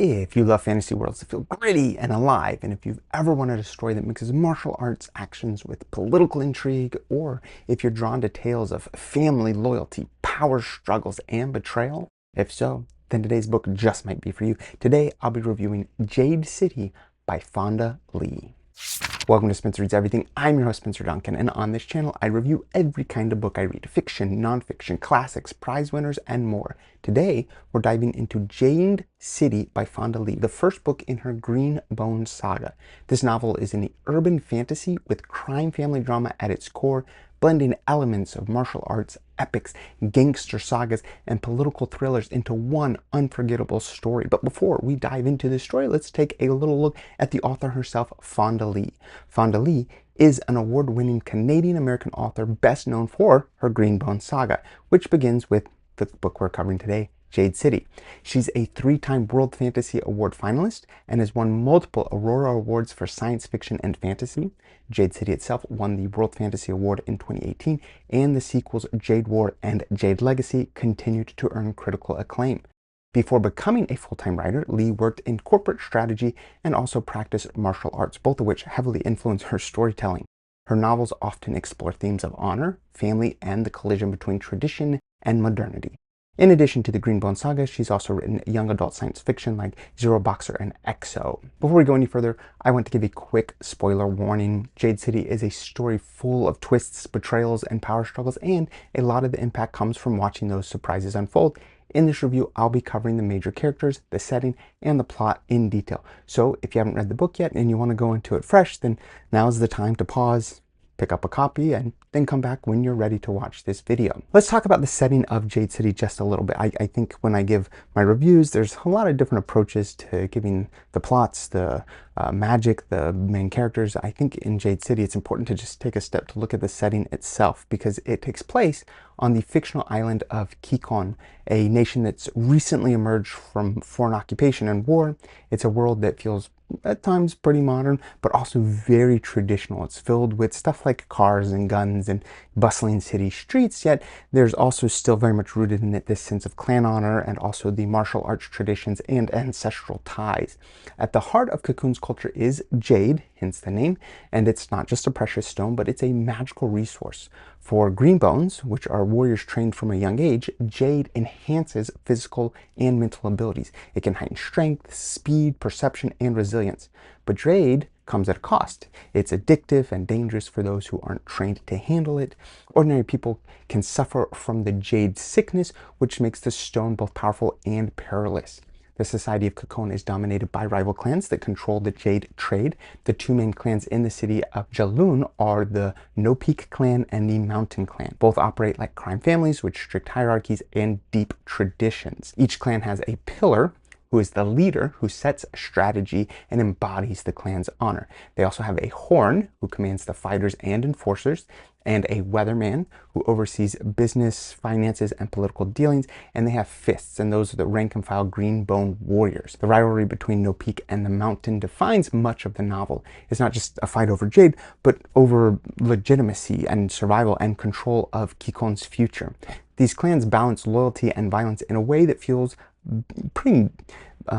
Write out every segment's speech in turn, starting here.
If you love fantasy worlds that feel gritty and alive, and if you've ever wanted a story that mixes martial arts actions with political intrigue, or if you're drawn to tales of family loyalty, power struggles, and betrayal, if so, then today's book just might be for you. Today, I'll be reviewing Jade City by Fonda Lee. Welcome to Spencer Reads Everything. I'm your host, Spencer Duncan, and on this channel, I review every kind of book I read. Fiction, nonfiction, classics, prize winners, and more. Today, we're diving into Jade City by Fonda Lee, the first book in her Green Bone saga. This novel is an urban fantasy with crime family drama at its core, blending elements of martial arts, epics, gangster sagas, and political thrillers into one unforgettable story. But before we dive into this story, let's take a little look at the author herself, Fonda Lee. Fonda Lee is an award-winning Canadian-American author best known for her Green Bone saga, which begins with the book we're covering today, Jade City. She's a 3-time World Fantasy Award finalist and has won multiple Aurora Awards for science fiction and fantasy. Jade City itself won the World Fantasy Award in 2018, and the sequels Jade War and Jade Legacy continued to earn critical acclaim. Before becoming a full-time writer, Lee worked in corporate strategy and also practiced martial arts, both of which heavily influenced her storytelling. Her novels often explore themes of honor, family, and the collision between tradition and modernity. In addition to the Green Bone saga, she's also written young adult science fiction like Zero Boxer and EXO. Before we go any further, I want to give a quick spoiler warning. Jade City is a story full of twists, betrayals, and power struggles, and a lot of the impact comes from watching those surprises unfold. In this review, I'll be covering the major characters, the setting, and the plot in detail. So if you haven't read the book yet and you want to go into it fresh, then now's the time to pause, pick up a copy, and then come back when you're ready to watch this video. Let's talk about the setting of Jade City just a little bit. I think when I give my reviews, there's a lot of different approaches to giving the plots, the magic, the main characters. I think in Jade City, it's important to just take a step to look at the setting itself, because it takes place on the fictional island of Kaul, a nation that's recently emerged from foreign occupation and war. It's a world that feels at times pretty modern, but also very traditional. It's filled with stuff like cars and guns and bustling city streets, yet there's also still very much rooted in it this sense of clan honor and also the martial arts traditions and ancestral ties. At the heart of Kakul's culture is jade, hence the name, and it's not just a precious stone, but it's a magical resource. For green bones, which are warriors trained from a young age, jade enhances physical and mental abilities. It can heighten strength, speed, perception, and resilience. But jade comes at a cost. It's addictive and dangerous for those who aren't trained to handle it. Ordinary people can suffer from the jade sickness, which makes the stone both powerful and perilous. The society of Kaul is dominated by rival clans that control the jade trade. The two main clans in the city of Jaloon are the No Peak clan and the Mountain clan. Both operate like crime families with strict hierarchies and deep traditions. Each clan has a pillar, who is the leader, who sets strategy and embodies the clan's honor. They also have a horn, who commands the fighters and enforcers, and a weatherman, who oversees business, finances, and political dealings, and they have fists, and those are the rank and file green bone warriors. The rivalry between No Peak and the Mountain defines much of the novel. It's not just a fight over jade, but over legitimacy and survival and control of Kakul's future. These clans balance loyalty and violence in a way that feels pretty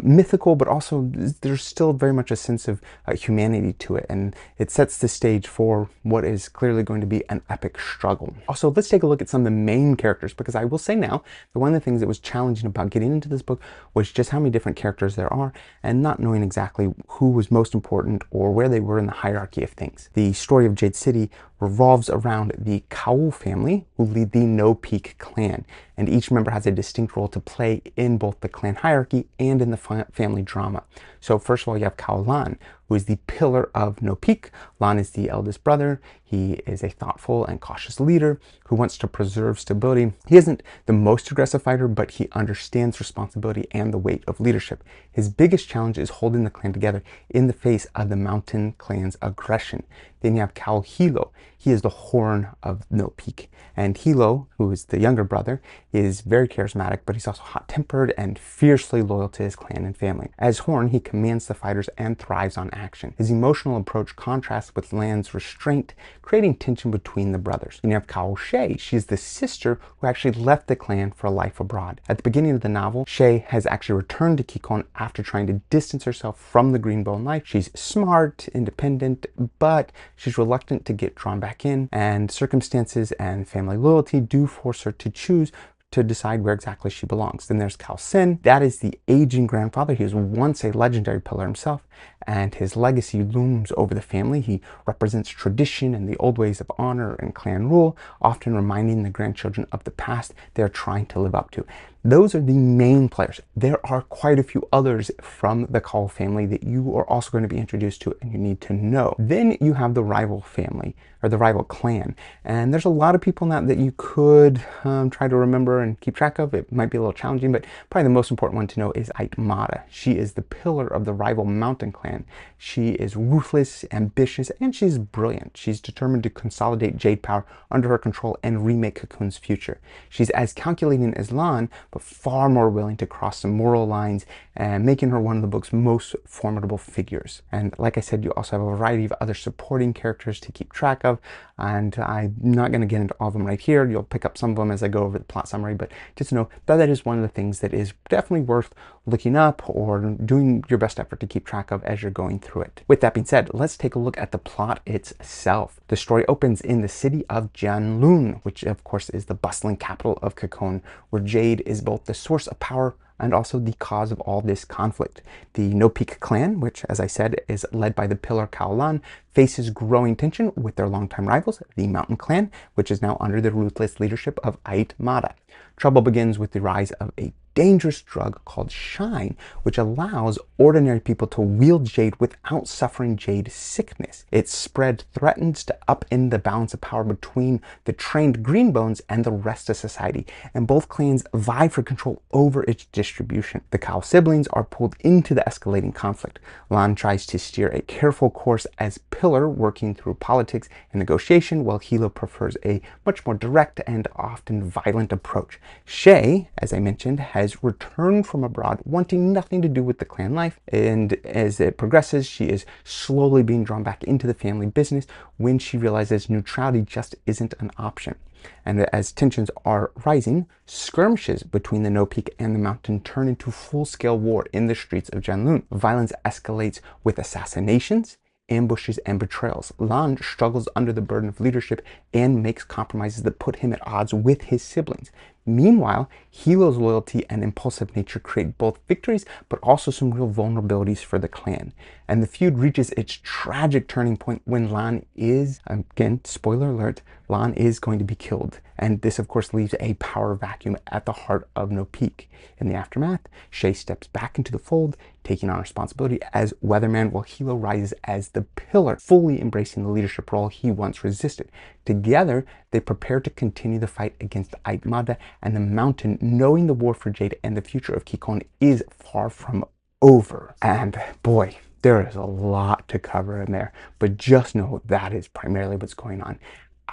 mythical, but also there's still very much a sense of humanity to it, and it sets the stage for what is clearly going to be an epic struggle. Also, let's take a look at some of the main characters, because I will say now that one of the things that was challenging about getting into this book was just how many different characters there are and not knowing exactly who was most important or where they were in the hierarchy of things. The story of Jade City revolves around the Kaul family, who lead the No Peak clan, and each member has a distinct role to play in both the clan hierarchy and in the family drama. So first of all, you have Kaul, who is the pillar of No Peak. Lan is the eldest brother. He is a thoughtful and cautious leader who wants to preserve stability. He isn't the most aggressive fighter, but he understands responsibility and the weight of leadership. His biggest challenge is holding the clan together in the face of the Mountain clan's aggression. Then you have Kaul Hilo. He is the horn of No Peak. And Hilo, who is the younger brother, is very charismatic, but he's also hot-tempered and fiercely loyal to his clan and family. As horn, he commands the fighters and thrives on action. His emotional approach contrasts with Lan's restraint, creating tension between the brothers. You have Kaul Shay. She's the sister who actually left the clan for a life abroad. At the beginning of the novel, Shay has actually returned to Kikon after trying to distance herself from the Greenbone life. She's smart, independent, but she's reluctant to get drawn back in, and circumstances and family loyalty do force her to choose to decide where exactly she belongs. Then there's Kaul Sin. That is the aging grandfather. He was once a legendary pillar himself, and his legacy looms over the family. He represents tradition and the old ways of honor and clan rule, often reminding the grandchildren of the past they're trying to live up to. Those are the main players. There are quite a few others from the Kaul family that you are also going to be introduced to and you need to know. Then you have the rival family, or the rival clan. And there's a lot of people now that you could try to remember and keep track of. It might be a little challenging, but probably the most important one to know is Aitmata. She is the pillar of the rival mountain clan. She is ruthless, ambitious, and she's brilliant. She's determined to consolidate Jade power under her control and remake Cocoon's future. She's as calculating as Lan, but far more willing to cross some moral lines, and making her one of the book's most formidable figures. And like I said, you also have a variety of other supporting characters to keep track of, and I'm not going to get into all of them right here. You'll pick up some of them as I go over the plot summary, but just know that that is one of the things that is definitely worth looking up or doing your best effort to keep track of as you're going through it. With that being said, let's take a look at the plot itself. The story opens in the city of Jianlun, which of course is the bustling capital of Cocoon, where Jade is both the source of power and also the cause of all this conflict. The No Peak clan, which as I said is led by the pillar Kaul Lan, faces growing tension with their longtime rivals, the Mountain clan, which is now under the ruthless leadership of Aitmata. Trouble begins with the rise of a dangerous drug called Shine, which allows ordinary people to wield Jade without suffering Jade sickness. Its spread threatens to upend the balance of power between the trained Greenbones and the rest of society, and both clans vie for control over its distribution. The Kaul siblings are pulled into the escalating conflict. Lan tries to steer a careful course as pillar, working through politics and negotiation, while Hilo prefers a much more direct and often violent approach. Shay, as I mentioned, has returned from abroad wanting nothing to do with the clan life, and as it progresses she is slowly being drawn back into the family business when she realizes neutrality just isn't an option. And as tensions are rising, skirmishes between the No Peak and the Mountain turn into full-scale war in the streets of Jianlun. Violence escalates with assassinations, ambushes, and betrayals. Lan struggles under the burden of leadership and makes compromises that put him at odds with his siblings. Meanwhile, Hilo's loyalty and impulsive nature create both victories but also some real vulnerabilities for the clan. And the feud reaches its tragic turning point when Lan is, again, spoiler alert, Lan is going to be killed. And this of course leaves a power vacuum at the heart of No Peak. In the aftermath, Shay steps back into the fold, taking on responsibility as weatherman, while Hilo rises as the pillar, fully embracing the leadership role he once resisted. Together, they prepare to continue the fight against Aitmata and the Mountain, knowing the war for Jade and the future of Kikon is far from over. And boy, there is a lot to cover in there, but just know that is primarily what's going on.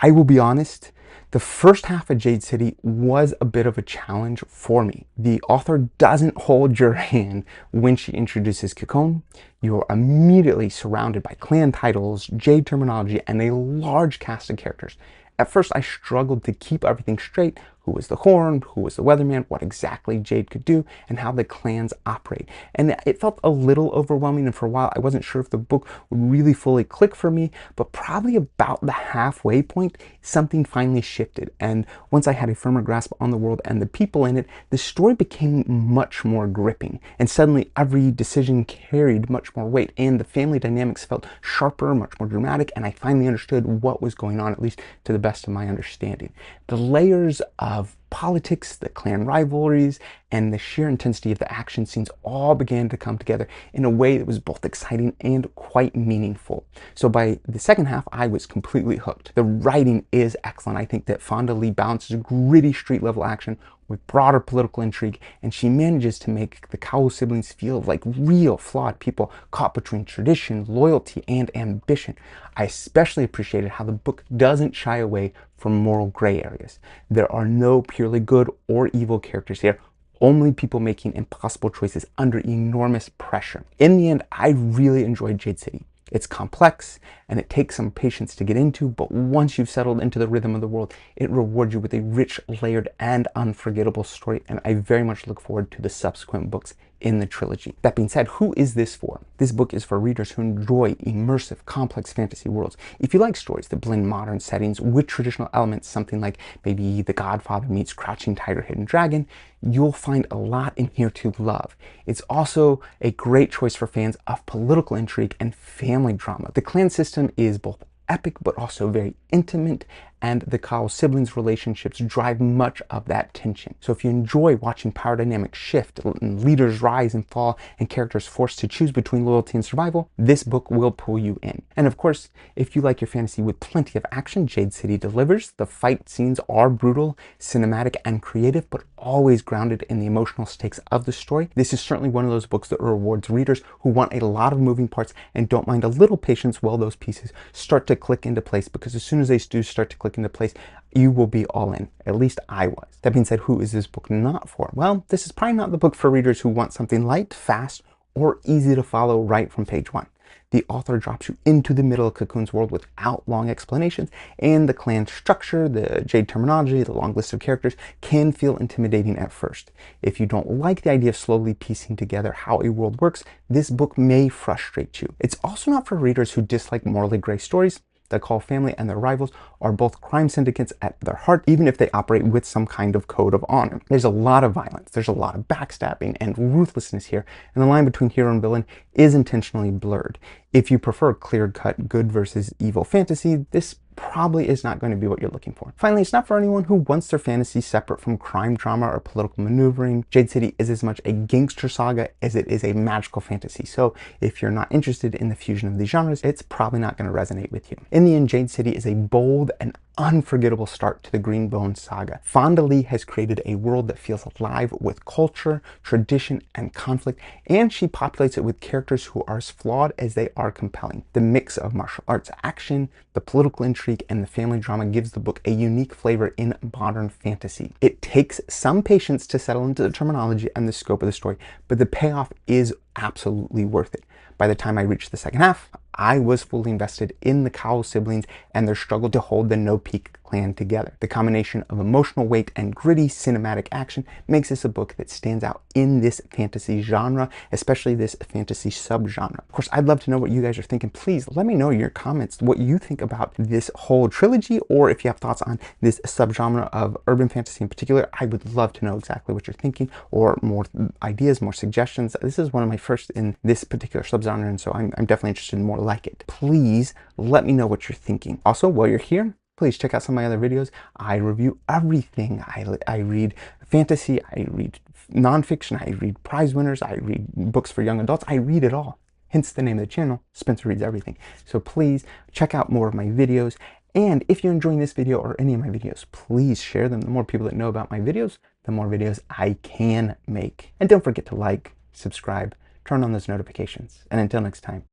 I will be honest, the first half of Jade City was a bit of a challenge for me. The author doesn't hold your hand when she introduces Kikon. You're immediately surrounded by clan titles, Jade terminology, and a large cast of characters. At first, I struggled to keep everything straight. Who was the Horn? Who was the Weatherman? What exactly Jade could do? And how the clans operate. And it felt a little overwhelming, and for a while I wasn't sure if the book would really fully click for me, but probably about the halfway point, something finally shifted. And once I had a firmer grasp on the world and the people in it, the story became much more gripping. And suddenly every decision carried much more weight, and the family dynamics felt sharper, much more dramatic, and I finally understood what was going on, at least to the best of my understanding. The layers of politics, the clan rivalries, and the sheer intensity of the action scenes all began to come together in a way that was both exciting and quite meaningful. So by the second half, I was completely hooked. The writing is excellent. I think that Fonda Lee balances gritty street level action with broader political intrigue, and she manages to make the Kaul siblings feel like real flawed people caught between tradition, loyalty, and ambition. I especially appreciated how the book doesn't shy away from moral gray areas. There are no purely good or evil characters here, only people making impossible choices under enormous pressure. In the end, I really enjoyed Jade City. It's complex and it takes some patience to get into, but once you've settled into the rhythm of the world, it rewards you with a rich, layered, and unforgettable story, and I very much look forward to the subsequent books in the trilogy. That being said, who is this for? This book is for readers who enjoy immersive, complex fantasy worlds. If you like stories that blend modern settings with traditional elements, something like maybe The Godfather meets Crouching Tiger, Hidden Dragon, you'll find a lot in here to love. It's also a great choice for fans of political intrigue and family drama. The clan system is both epic but also very intimate, and the Kaul siblings' relationships drive much of that tension. So if you enjoy watching power dynamics shift, and leaders rise and fall, and characters forced to choose between loyalty and survival, this book will pull you in. And of course, if you like your fantasy with plenty of action, Jade City delivers. The fight scenes are brutal, cinematic, and creative, but always grounded in the emotional stakes of the story. This is certainly one of those books that rewards readers who want a lot of moving parts and don't mind a little patience while those pieces start to click into place, because as soon as they do start to click into place, you will be all in. At least I was. That being said, who is this book not for? Well, this is probably not the book for readers who want something light, fast, or easy to follow right from page one. The author drops you into the middle of Cocoon's world without long explanations, and the clan structure, the Jade terminology, the long list of characters can feel intimidating at first. If you don't like the idea of slowly piecing together how a world works, this book may frustrate you. It's also not for readers who dislike morally gray stories. The Kaul family and their rivals are both crime syndicates at their heart, even if they operate with some kind of code of honor. There's a lot of violence, there's a lot of backstabbing and ruthlessness here, and the line between hero and villain is intentionally blurred. If you prefer clear-cut good versus evil fantasy, this probably is not going to be what you're looking for. Finally, it's not for anyone who wants their fantasy separate from crime drama or political maneuvering. Jade City is as much a gangster saga as it is a magical fantasy, so if you're not interested in the fusion of these genres, it's probably not going to resonate with you. In the end, Jade City is a bold and unforgettable start to the Greenbone saga. Fonda Lee has created a world that feels alive with culture, tradition, and conflict, and she populates it with characters who are as flawed as they are compelling. The mix of martial arts action, the political intrigue, and the family drama gives the book a unique flavor in modern fantasy. It takes some patience to settle into the terminology and the scope of the story, but the payoff is absolutely worth it. By the time I reached the second half, I was fully invested in the Kaul siblings and their struggle to hold the No-Peak clan together. The combination of emotional weight and gritty cinematic action makes this a book that stands out in this fantasy genre, especially this fantasy subgenre. Of course, I'd love to know what you guys are thinking. Please let me know in your comments what you think about this whole trilogy, or if you have thoughts on this subgenre of urban fantasy in particular. I would love to know exactly what you're thinking, or more ideas, more suggestions. This is one of my first in this particular subgenre, and so I'm definitely interested in more like it. Please let me know what you're thinking. Also, while you're here, please check out some of my other videos. I review everything. I read fantasy, I read nonfiction, I read prize winners, I read books for young adults. I read it all. Hence the name of the channel, Spencer Reads Everything. So please check out more of my videos. And if you're enjoying this video or any of my videos, please share them. The more people that know about my videos, the more videos I can make. And don't forget to like, subscribe, turn on those notifications. And until next time,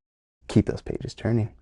keep those pages turning.